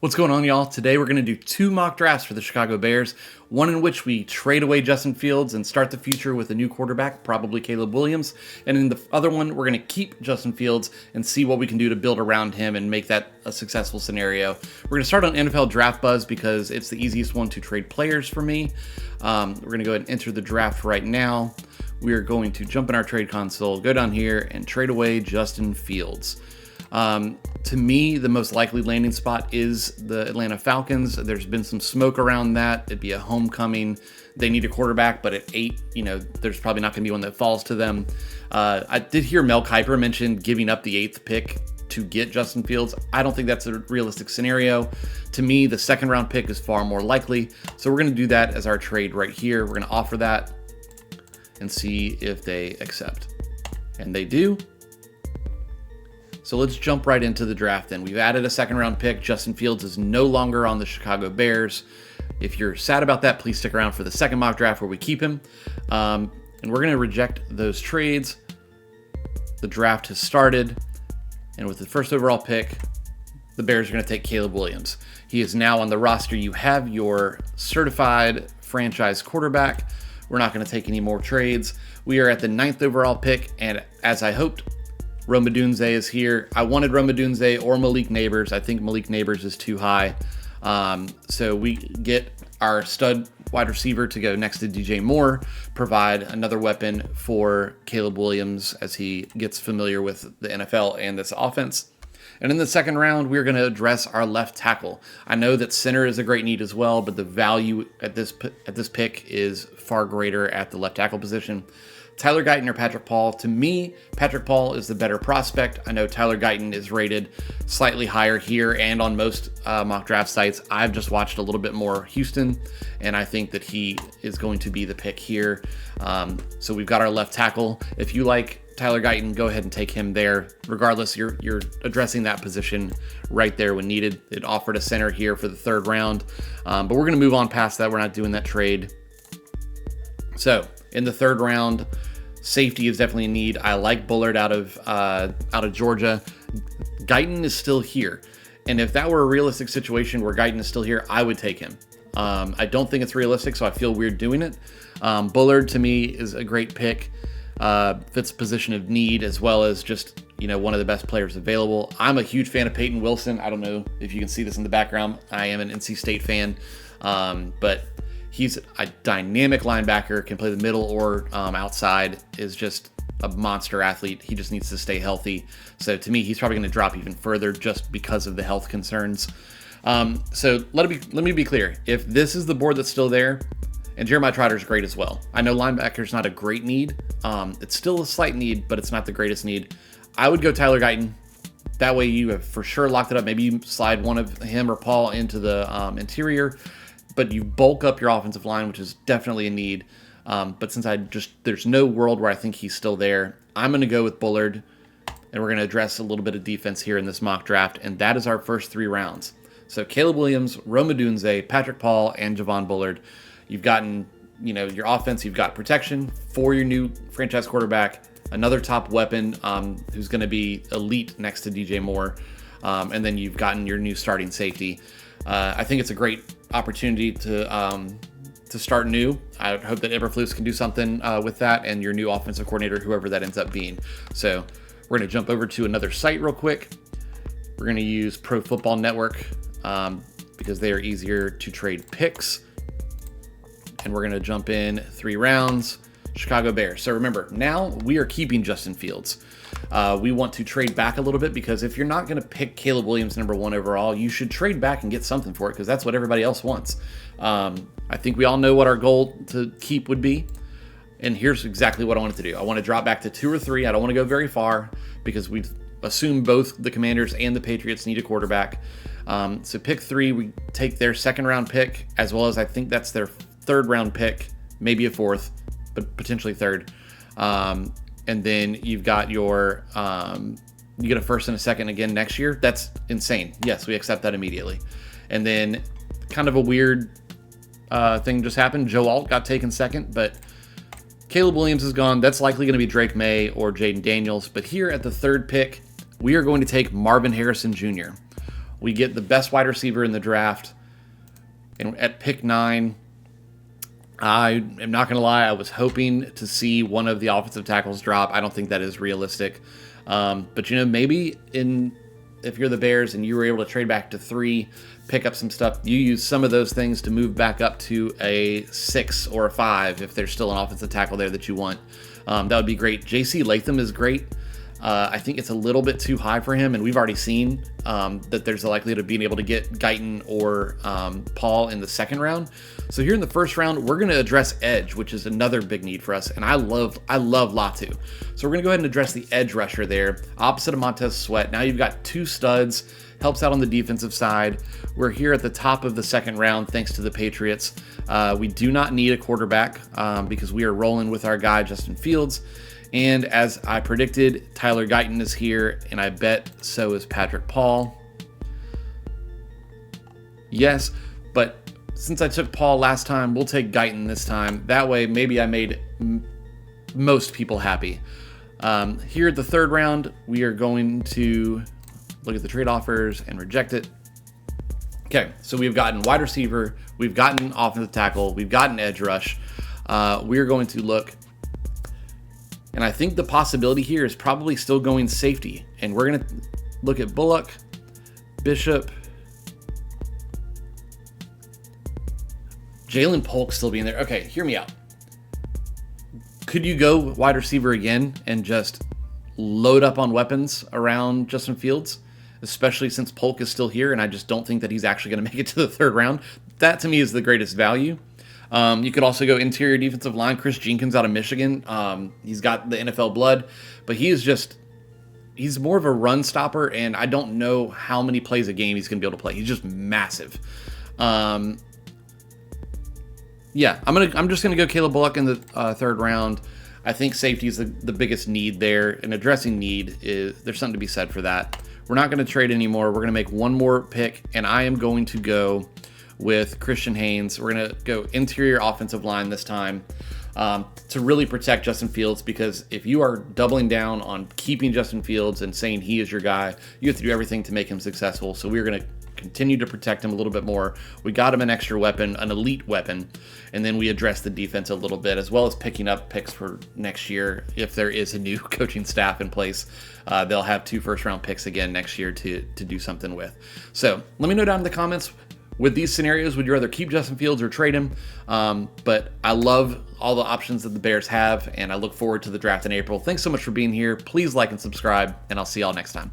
What's going on, y'all? Today we're going to do two mock drafts for the Chicago Bears. One in which we trade away Justin Fields and start the future with a new quarterback, probably Caleb Williams. And in the other one, we're going to keep Justin Fields and see what we can do to build around him and make that a successful scenario. We're going to start on NFL Draft Buzz because it's the easiest one to trade players for me. We're going to go ahead and enter the draft right now. We are going to jump in our trade console, go down here, and trade away Justin Fields. To me, the most likely landing spot is the Atlanta Falcons. There's been some smoke around that. It'd be a homecoming. They need a quarterback, but at 8, there's probably not going to be one that falls to them. I did hear Mel Kiper mention giving up the 8th pick to get Justin Fields. I don't think that's a realistic scenario. To me, the second round pick is far more likely. So we're going to do that as our trade right here. We're going to offer that and see if they accept. And they do. So let's jump right into the draft then. We've added a second round pick. Justin Fields is no longer on the Chicago Bears. If you're sad about that, please stick around for the second mock draft where we keep him. And we're going to reject those trades. The draft has started. And with the first overall pick, the Bears are going to take Caleb Williams. He is now on the roster. You have your certified franchise quarterback. We're not going to take any more trades. We are at the 9th overall pick. And as I hoped, Rome Odunze is here. I wanted Rome Odunze or Malik Nabers. I think Malik Nabers is too high. So we get our stud wide receiver to go next to DJ Moore, provide another weapon for Caleb Williams as he gets familiar with the NFL and this offense. And in the second round, we're going to address our left tackle. I know that center is a great need as well, but the value at this pick is far greater at the left tackle position. Tyler Guyton or Patrick Paul. To me, Patrick Paul is the better prospect. I know Tyler Guyton is rated slightly higher here and on most mock draft sites. I've just watched a little bit more Houston, and I think that he is going to be the pick here. So we've got our left tackle. If you like Tyler Guyton, go ahead and take him there. Regardless, you're addressing that position right there when needed. It offered a center here for the third round, but we're going to move on past that. We're not doing that trade. So in the third round, safety is definitely a need. I like Bullard out of Georgia. Guyton is still here, and if that were a realistic situation where Guyton is still here, I would take him. I don't think it's realistic, so I feel weird doing it. Bullard to me is a great pick. Fits position of need as well as just one of the best players available. I'm a huge fan of Peyton Wilson. I don't know if you can see this in the background. I am an NC State fan, but he's a dynamic linebacker, can play the middle or outside, is just a monster athlete. He just needs to stay healthy. So to me, he's probably going to drop even further just because of the health concerns. So let me be clear. If this is the board that's still there, and Jeremiah Trotter is great as well. I know linebacker's not a great need. It's still a slight need, but it's not the greatest need. I would go Tyler Guyton. That way you have for sure locked it up. Maybe you slide one of him or Paul into the interior, but you bulk up your offensive line, which is definitely a need. But since there's no world where I think he's still there, I'm going to go with Bullard, and we're going to address a little bit of defense here in this mock draft, and that is our first 3 rounds. So Caleb Williams, Rome Odunze, Patrick Paul, and Javon Bullard. You've gotten, your offense, you've got protection for your new franchise quarterback, another top weapon who's going to be elite next to DJ Moore, and then you've gotten your new starting safety. I think it's a great opportunity to start new. I hope that Eberflus can do something with that and your new offensive coordinator, whoever that ends up being. So we're going to jump over to another site real quick. We're going to use Pro Football Network because they are easier to trade picks. And we're going to jump in 3 rounds. Chicago Bears. So remember, now we are keeping Justin Fields. We want to trade back a little bit because if you're not going to pick Caleb Williams number 1 overall, you should trade back and get something for it because that's what everybody else wants. I think we all know what our goal to keep would be. And here's exactly what I wanted to do. I want to drop back to 2 or 3. I don't want to go very far because we assume both the Commanders and the Patriots need a quarterback. So pick 3, we take their second round pick, as well as I think that's their third round pick, maybe a 4th, but potentially 3rd. And then you've got your, you get a 1st and a 2nd again next year. That's insane. Yes, we accept that immediately. And then kind of a weird thing just happened. Joe Alt got taken 2nd, but Caleb Williams is gone. That's likely going to be Drake May or Jaden Daniels. But here at the 3rd pick, we are going to take Marvin Harrison Jr. We get the best wide receiver in the draft. And at pick 9, I am not going to lie, I was hoping to see one of the offensive tackles drop. I don't think that is realistic. But, maybe if you're the Bears and you were able to trade back to 3, pick up some stuff, you use some of those things to move back up to a 6 or a 5 if there's still an offensive tackle there that you want. That would be great. J.C. Latham is great. I think it's a little bit too high for him, and we've already seen that there's a likelihood of being able to get Guyton or Paul in the second round. So here in the first round, we're going to address edge, which is another big need for us, and I love Latu. So we're going to go ahead and address the edge rusher there, opposite of Montez Sweat. Now you've got 2 studs, helps out on the defensive side. We're here at the top of the second round thanks to the Patriots. We do not need a quarterback because we are rolling with our guy, Justin Fields. And as I predicted, Tyler Guyton is here, and I bet so is Patrick Paul. Yes, but since I took Paul last time, we'll take Guyton this time. That way, maybe I made most people happy. Here at the third round, we are going to look at the trade offers and reject it. Okay, so we've gotten wide receiver, we've gotten offensive tackle, we've gotten edge rush. We're going to look, and I think the possibility here is probably still going safety. And we're going to look at Bullock, Bishop, Jalen Polk still being there. Okay, hear me out. Could you go wide receiver again and just load up on weapons around Justin Fields, especially since Polk is still here, and I just don't think that he's actually going to make it to the third round? That, to me, is the greatest value. You could also go interior defensive line. Chris Jenkins out of Michigan. He's got the NFL blood, but he's more of a run stopper, and I don't know how many plays a game he's going to be able to play. He's just massive. Yeah, I'm just gonna go Caleb Bullock in the third round. I think safety is the biggest need there, and addressing need there's something to be said for that. We're not going to trade anymore. We're going to make one more pick, and I am going to go with Christian Haynes. We're going to go interior offensive line this time to really protect Justin Fields, because if you are doubling down on keeping Justin Fields and saying he is your guy, you have to do everything to make him successful. So we're going to continue to protect him a little bit more. We got him an extra weapon, an elite weapon, and then we address the defense a little bit, as well as picking up picks for next year. If there is a new coaching staff in place, they'll have 2 first-round picks again next year to do something with. So let me know down in the comments, with these scenarios, would you rather keep Justin Fields or trade him? But I love all the options that the Bears have, and I look forward to the draft in April. Thanks so much for being here. Please like and subscribe, and I'll see y'all next time.